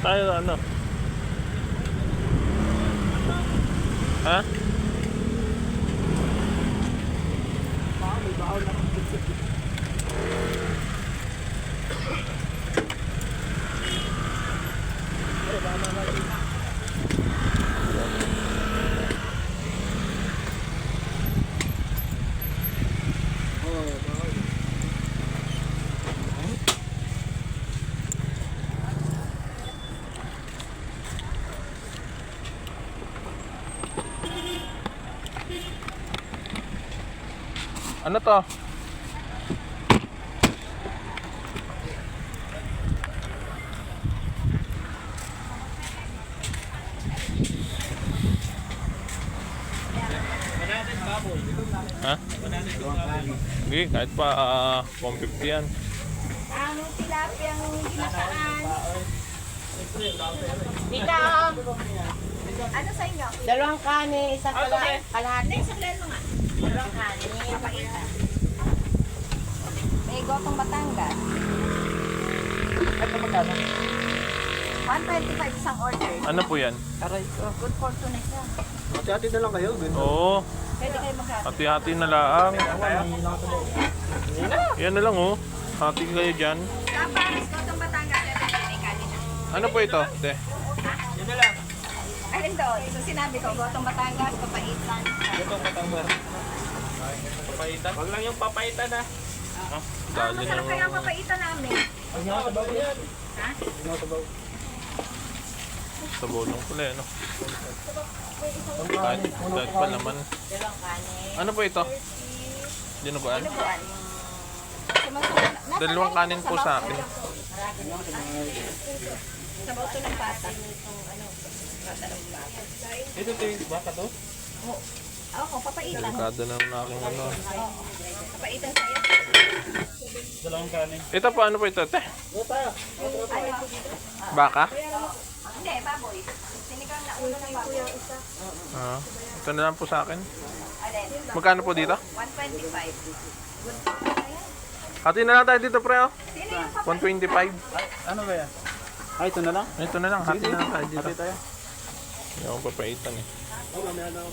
tayo ano? Ha? Ano to? Ha? Hindi, kahit pa 150 yan. Ano tilapiyang ginataan? Dito. Ano sa inyo? Dalawang kanin, isang kalahati. Isang lelo nga. Dalawang kanin. Papaita. May gotong Batangas. Ito magkano? 125 isang order. Ano po yan? Aray ko. Good fortune na siya. Hati-hati na lang kayo. Oo, Pwede kayo mag-hati. hati-hati na lang. Yan na lang oh. Hati kayo dyan. Tapos, gotong Batangas. May kanin na. Ano po ito? Te? Yan na lang. Alin doon? So sinabi ko, gotong Batangas, papaitan. Ito katambar. Papaitan? Wag lang yung papaitan ha. Dali Masarap na kaya ang papaitan namin. Huwag nga sabaw yan. Ha? Huwag nga sabaw. sa bolong pala ano. Kahit pa naman. Dalawang kanin. Ano po ito? Dinuguan? Dinuguan. Dalawang kanin po sa akin. Sabaw to ng bata. Ito tayo, baka to? Ako, papaitan. Delikado na ng aking ano. Papaitan sa'yo. Dalawang kanin. Ito po, ano po ito? Te? Ano? Baka? Hindi, baboy. Sinigang na ulo ng baboy. Ah, ito na lang po sa akin. Alin? Magkano po dito? 125. Good. Hati na lang tayo dito pre oh. Sino yung 125. Ano ba yan? Ah, ito na lang? Ito na lang, hati na lang tayo dito. Hati tayo. Hindi ako papaitan eh. Oh, mamaya na ako.